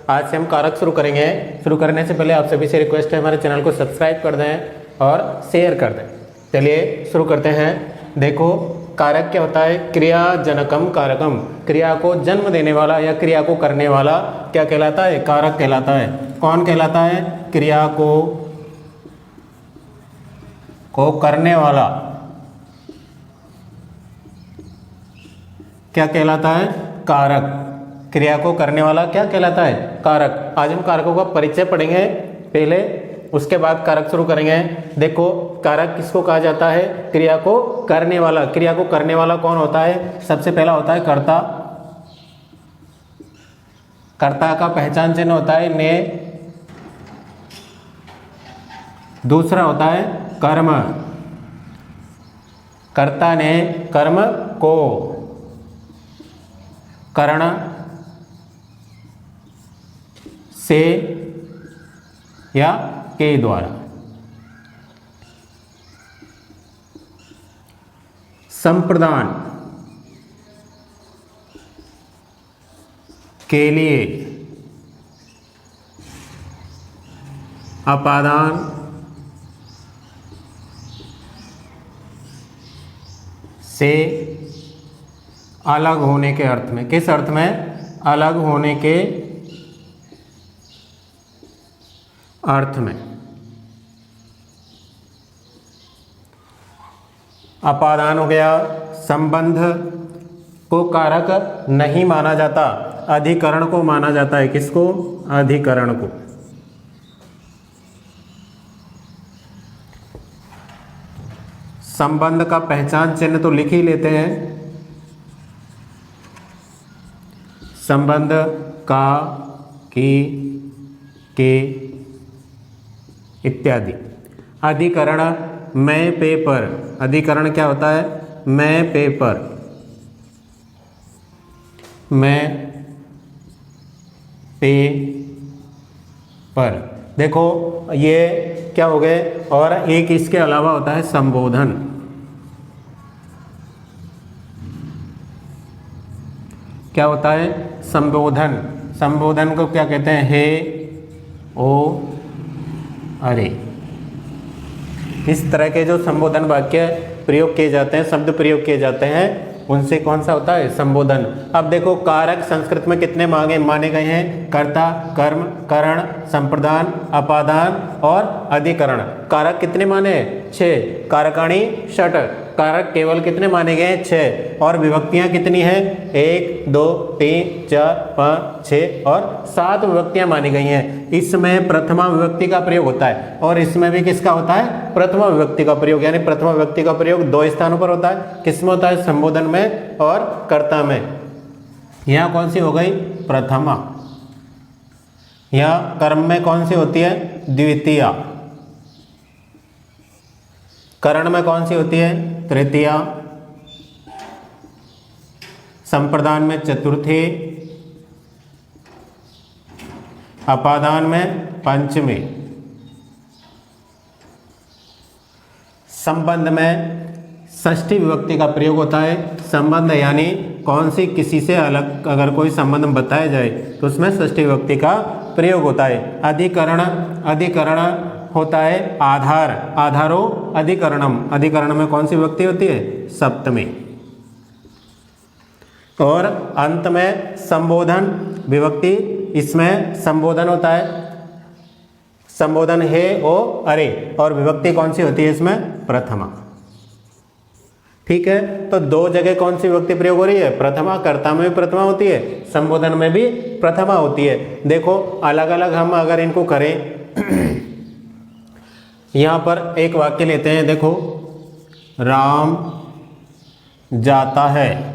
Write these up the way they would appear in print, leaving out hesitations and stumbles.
आज से हम कारक शुरू करेंगे। शुरू करने से पहले आप सभी से रिक्वेस्ट है हमारे चैनल को सब्सक्राइब कर दें और शेयर कर दें। चलिए शुरू करते हैं। देखो कारक क्या होता है, क्रिया जनकम कारकम, क्रिया को जन्म देने वाला या क्रिया को करने वाला क्या कहलाता है, कारक कहलाता है। कौन कहलाता है, क्रिया को करने वाला क्या कहलाता है, कारक। क्रिया को करने वाला क्या कहलाता है, कारक। आज हम कारकों का परिचय पढ़ेंगे पहले, उसके बाद कारक शुरू करेंगे। देखो कारक किसको कहा जाता है, क्रिया को करने वाला। क्रिया को करने वाला कौन होता है, सबसे पहला होता है कर्ता। कर्ता का पहचान चिन्ह होता है ने। दूसरा होता है कर्म, कर्ता ने कर्म को करण से या के द्वारा। संप्रदान के लिए अपादान से अलग होने के अर्थ में। किस अर्थ में, अलग होने के अर्थ में। अपादान हो गया, संबंध को कारक नहीं माना जाता, अधिकरण को माना जाता है। किसको, अधिकरण को। संबंध का पहचान चिन्ह तो लिख ही लेते हैं, संबंध का, की, के इत्यादि। अधिकरण मैं पेपर, अधिकरण क्या होता है, मैं पेपर, मैं पे पर। देखो ये क्या हो गए, और एक इसके अलावा होता है संबोधन। क्या होता है, संबोधन। संबोधन को क्या कहते हैं, हे, ओ, अरे। इस तरह के जो संबोधन वाक्य प्रयोग किए जाते हैं, शब्द प्रयोग किए जाते हैं, उनसे कौन सा होता है, संबोधन। अब देखो कारक संस्कृत में कितने माने गए हैं, कर्ता, कर्म, करण, संप्रदान, अपादान और अधिकरण। कारक कितने माने, 6। कारकाणी षट, कारक केवल कितने माने गए हैं, 6। और विभक्तियां कितनी हैं, 1, 2, 3, 4, 5, 6 और 7 विभक्तियां मानी गई हैं। इसमें प्रथमा विभक्ति का प्रयोग होता है, और इसमें भी किसका होता है, प्रथमा विभक्ति का प्रयोग। यानी प्रथमा विभक्ति का प्रयोग 2 स्थानों पर होता है। किसमें होता है, संबोधन में और कर्ता में। यहाँ कौन सी हो गई, प्रथमा। यहाँ कर्म में कौन सी होती है, द्वितीया। करण में कौन सी होती है, तृतीया। संप्रदान में चतुर्थी, अपादान में पंचमी। संबंध में षष्ठी विभक्ति का प्रयोग होता है। संबंध यानी कौन सी किसी से अलग अगर कोई संबंध बताया जाए तो उसमें षष्ठी विभक्ति का प्रयोग होता है। अधिकरण, अधिकरण होता है आधार, आधारो अधिकरणम। अधिकरण में कौन सी विभक्ति होती है, सप्तमी। और अंत में संबोधन विभक्ति, इसमें संबोधन होता है, संबोधन हे, ओ, अरे। और विभक्ति कौन सी होती है इसमें, प्रथमा। ठीक है, तो 2 जगह कौन सी विभक्ति प्रयोग हो रही है, प्रथमा। कर्ता में भी प्रथमा होती है, संबोधन में भी प्रथमा होती है। देखो अलग अलग हम अगर इनको करें, यहाँ पर एक वाक्य लेते हैं। देखो राम जाता है,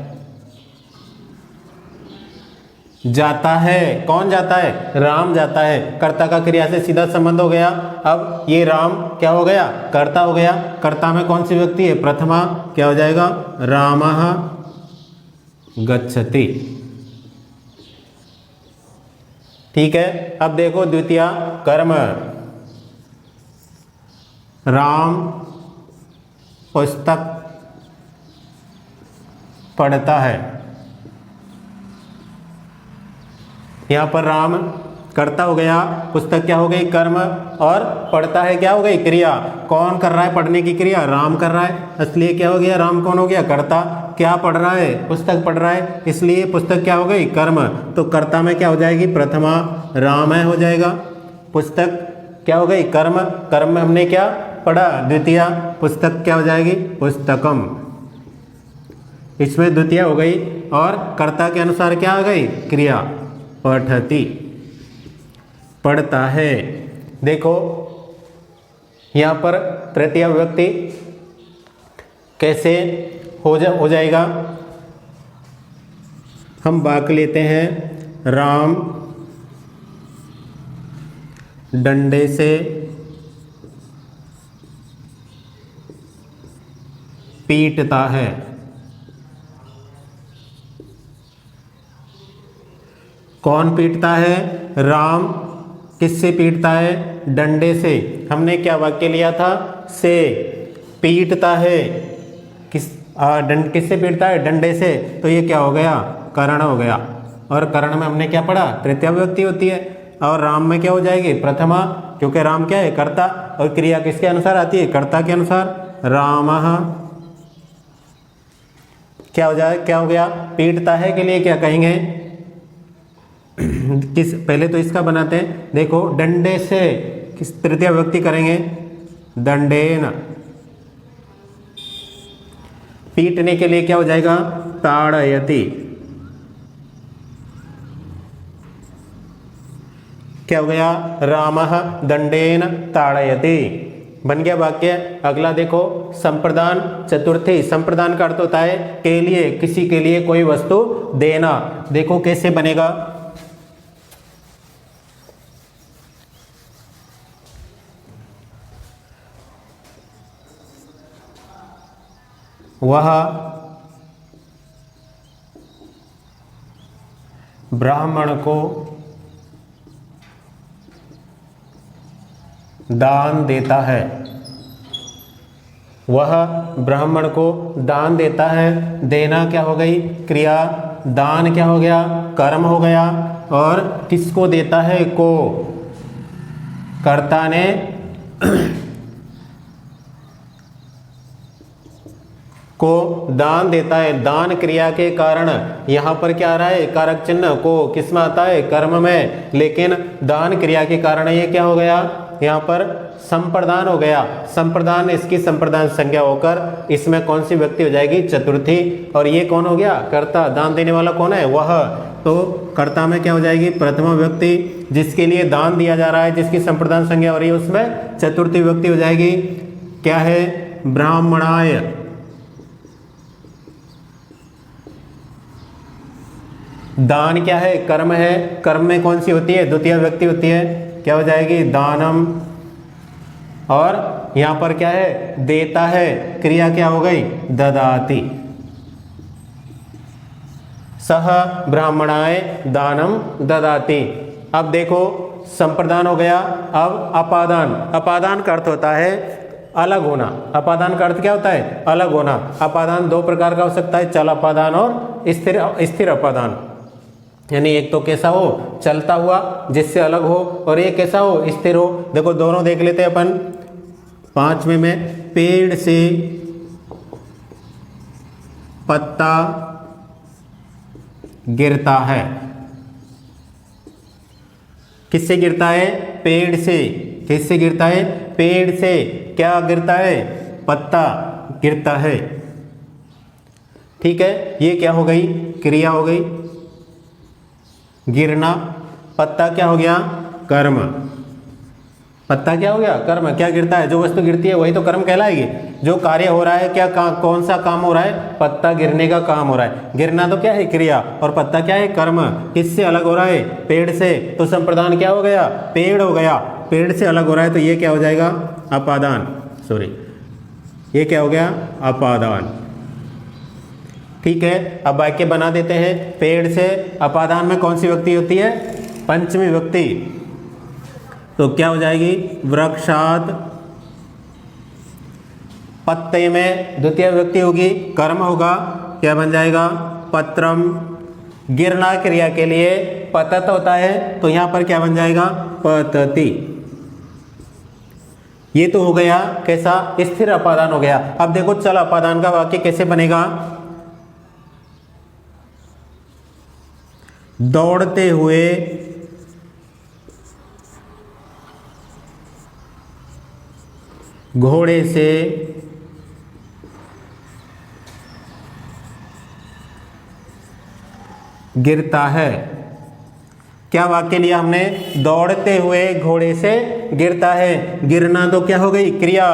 जाता है, कौन जाता है, राम जाता है। कर्ता का क्रिया से सीधा संबंध हो गया। अब ये राम क्या हो गया, कर्ता हो गया। कर्ता में कौन सी विभक्ति है, प्रथमा। क्या हो जाएगा, रामः गच्छति। ठीक है, अब देखो द्वितीया कर्म, राम पुस्तक पढ़ता है। यहाँ पर राम कर्ता हो गया, पुस्तक क्या हो गई, कर्म, और पढ़ता है क्या हो गई, क्रिया। कौन कर रहा है पढ़ने की क्रिया, राम कर रहा है, इसलिए क्या हो गया, राम कौन हो गया, कर्ता। क्या पढ़ रहा है, पुस्तक पढ़ रहा है, इसलिए पुस्तक क्या हो गई, कर्म। तो कर्ता में क्या हो जाएगी, प्रथमा राम है हो जाएगा। पुस्तक क्या हो गई, कर्म, कर्म में हमने क्या पढ़ा, द्वितीया, पुस्तक क्या हो जाएगी, पुस्तकम, इसमें द्वितीय हो गई। और कर्ता के अनुसार क्या आ गई, क्रिया, पठति, पढ़ता है। देखो यहाँ पर तृतीय विभक्ति कैसे हो जाएगा। हम वाक्य लेते हैं, राम डंडे से पीटता है। कौन पीटता है, राम किससे पीटता है, डंडे से। हमने क्या वाक्य लिया था, से, पीटता है, किससे पीटता है, डंडे से, तो ये क्या हो गया, करण हो गया। और करण में हमने क्या पढ़ा, तृतीय विभक्ति होती है। और राम में क्या हो जाएगी, प्रथमा, क्योंकि राम क्या है, कर्ता, और क्रिया किसके अनुसार आती है, कर्ता के अनुसार। रामः क्या हो जाए, क्या हो गया, पीटता है के लिए क्या कहेंगे, किस, पहले तो इसका बनाते हैं, देखो डंडे से, किस तृतीय विभक्ति करेंगे, दंडेन, पीटने के लिए क्या हो जाएगा, ताड़यति, क्या हो गया, रामः दंडेन ताड़यति, बन गया वाक्य। अगला देखो, संप्रदान चतुर्थी, संप्रदान का अर्थ होता है के लिए, किसी के लिए कोई वस्तु देना। देखो कैसे बनेगा, वह ब्राह्मण को दान देता है। वह ब्राह्मण को दान देता है, देना क्या हो गई, क्रिया, दान क्या हो गया, कर्म हो गया। और किसको देता है, को, कर्ता ने को दान देता है। दान क्रिया के कारण यहाँ पर क्या आ रहा है, कारक चिन्ह, को किस में आता है, कर्म में, लेकिन दान क्रिया के कारण ये क्या हो गया, यहाँ पर संप्रदान हो गया। संप्रदान, इसकी संप्रदान संज्ञा होकर इसमें कौन सी व्यक्ति हो जाएगी, चतुर्थी। और ये कौन हो गया, कर्ता, दान देने वाला कौन है, वह। तो कर्ता में क्या हो जाएगी, प्रथमा व्यक्ति, जिसके लिए दान दिया जा रहा है, जिसकी संप्रदान संज्ञा हो रही है, उसमें चतुर्थी व्यक्ति हो जाएगी। क्या है, ब्राह्मणाय, दान क्या है, कर्म है, कर्म में कौन सी होती है, द्वितीय व्यक्ति होती है, क्या हो जाएगी, दानम। और यहां पर क्या है, देता है, क्रिया क्या हो गई, ददाति। सह ब्राह्मणाय दानम ददाति। अब देखो संप्रदान हो गया। अब अपादान, अपादान का अर्थ होता है अलग होना। अपादान का अर्थ क्या होता है, अलग होना। अपादान दो प्रकार का हो सकता है, चल अपादान और स्थिर अपादान। यानी एक तो कैसा हो, चलता हुआ जिससे अलग हो, और एक कैसा हो, स्थिर हो। देखो दोनों देख लेते हैं अपन। 5वें में, पेड़ से पत्ता गिरता है। किससे गिरता है, पेड़ से। किससे गिरता है, पेड़ से। क्या गिरता है, पत्ता गिरता है। ठीक है, ये क्या हो गई, क्रिया हो गई, गिरना। पत्ता क्या हो गया, कर्म। पत्ता क्या हो गया, कर्म। क्या गिरता है, जो वस्तु गिरती है वही तो कर्म कहलाएगी। जो कार्य हो रहा है, क्या कौन सा काम हो रहा है, पत्ता गिरने का काम हो रहा है। गिरना तो क्या है, क्रिया, और पत्ता क्या है, कर्म। किससे अलग हो रहा है, पेड़ से। तो संप्रदान क्या हो गया, पेड़ हो गया। पेड़ से अलग हो रहा है तो ये क्या हो जाएगा, अपादान। सॉरी, ये क्या हो गया, अपादान। ठीक है, अब वाक्य बना देते हैं। पेड़ से अपादान में कौन सी व्यक्ति होती है, पंचमी व्यक्ति। तो क्या हो जाएगी, वृक्षात। पत्ते में द्वितीय व्यक्ति होगी, कर्म होगा, क्या बन जाएगा, पत्रम। गिरना क्रिया के लिए पतत होता है, तो यहां पर क्या बन जाएगा, पतति। ये तो हो गया कैसा, स्थिर अपादान हो गया। अब देखो चल अपादान का वाक्य कैसे बनेगा। दौड़ते हुए घोड़े से गिरता है। क्या वाक्य लिया हमने, दौड़ते हुए घोड़े से गिरता है। गिरना तो क्या हो गई, क्रिया।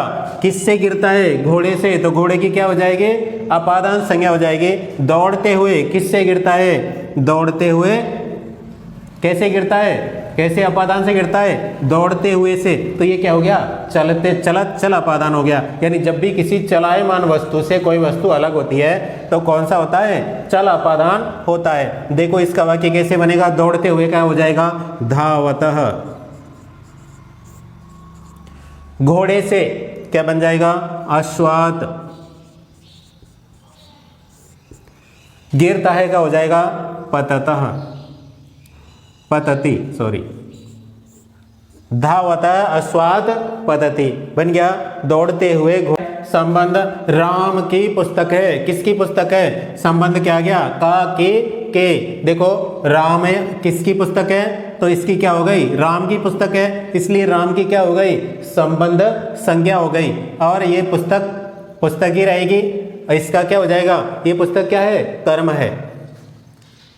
किससे गिरता है, घोड़े से, तो घोड़े की क्या हो जाएगी, अपादान संज्ञा हो जाएगी। दौड़ते हुए किससे गिरता है, दौड़ते हुए कैसे गिरता है, कैसे अपादान से गिरता है, दौड़ते हुए से, तो ये क्या हो गया, चलते चलत चल अपादान हो गया। यानी जब भी किसी चलायमान वस्तु से कोई वस्तु अलग होती है तो कौन सा होता है, चल अपादान होता है। देखो इसका वाक्य कैसे बनेगा, दौड़ते हुए क्या हो जाएगा, धावतः। घोड़े से क्या बन जाएगा, अश्वात। गिरता है क्या हो जाएगा, पततः, पतति, सॉरी, धावतः अश्वात पतति बन गया। दौड़ते हुए संबंध राम की पुस्तक है, किसकी पुस्तक है, संबंध क्या आ गया, का के। देखो राम है, किसकी पुस्तक है, तो इसकी क्या हो गई, राम की पुस्तक है, इसलिए राम की क्या हो गई, संबंध संज्ञा हो गई। और ये पुस्तक ही रहेगी। इसका क्या हो जाएगा, ये पुस्तक क्या है, कर्म है,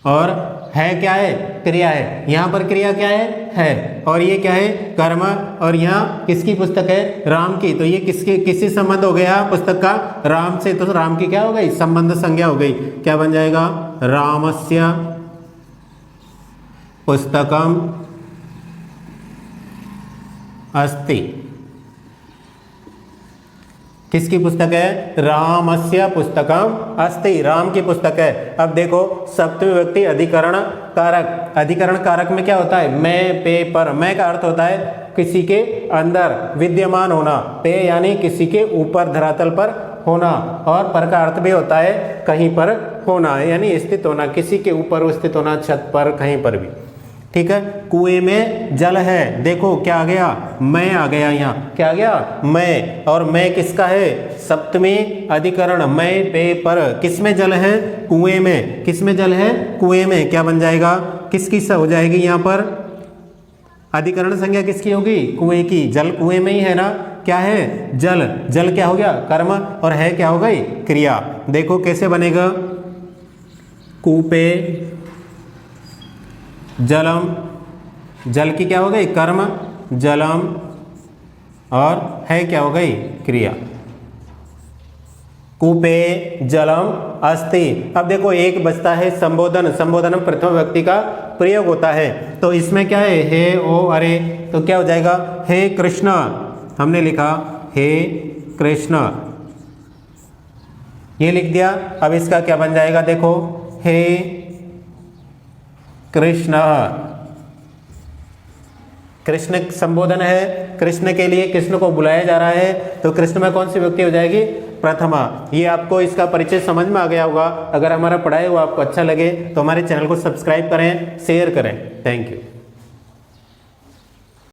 और है क्या है, क्रिया है। यहाँ पर क्रिया क्या है, और ये क्या है, कर्म। और यहाँ किसकी पुस्तक है, राम की, तो ये किससे संबंध हो गया पुस्तक का, राम से, तो राम की क्या हो गई, संबंध संज्ञा हो गई। क्या बन जाएगा, रामस्य पुस्तकम अस्ति। किसकी पुस्तक है, रामस्य पुस्तकम अस्ति, राम की पुस्तक है। अब देखो सप्तमी विभक्ति अधिकरण कारक, अधिकरण कारक में क्या होता है, मैं, पे, पर। मैं का अर्थ होता है किसी के अंदर विद्यमान होना, पे यानी किसी के ऊपर धरातल पर होना, और पर का अर्थ भी होता है कहीं पर होना, यानी स्थित होना, किसी के ऊपर स्थित होना, छत पर, कहीं पर भी। ठीक है, कुएं में जल है, देखो क्या आ गया, मैं आ गया, यहाँ क्या आ गया, मैं। और मैं किसका है, सप्तमी अधिकरण, मैं, पे, पर। किस में जल है, कुएं में। किस में जल है, कुएं में। क्या बन जाएगा, किसकी हो जाएगी, यहाँ पर अधिकरण संज्ञा किसकी होगी, कुएं की। जल कुएं में ही है ना, क्या है, जल। जल क्या हो गया, कर्म, और है क्या हो गई, क्रिया। देखो कैसे बनेगा, कूपे जलम, जल की क्या हो गई, कर्म, जलम, और है क्या हो गई, क्रिया। कूपे जलम अस्ति। अब देखो एक बचता है संबोधन, संबोधन में प्रथम व्यक्ति का प्रयोग होता है, तो इसमें क्या है, हे, ओ, अरे, तो क्या हो जाएगा, हे कृष्ण। हमने लिखा हे कृष्ण, ये लिख दिया। अब इसका क्या बन जाएगा, देखो हे कृष्ण। कृष्ण संबोधन है, कृष्ण के लिए कृष्ण को बुलाया जा रहा है, तो कृष्ण में कौन सी व्यक्ति हो जाएगी, प्रथमा। ये आपको इसका परिचय समझ में आ गया होगा। अगर हमारा पढ़ाई हुआ आपको अच्छा लगे तो हमारे चैनल को सब्सक्राइब करें, शेयर करें। Thank you.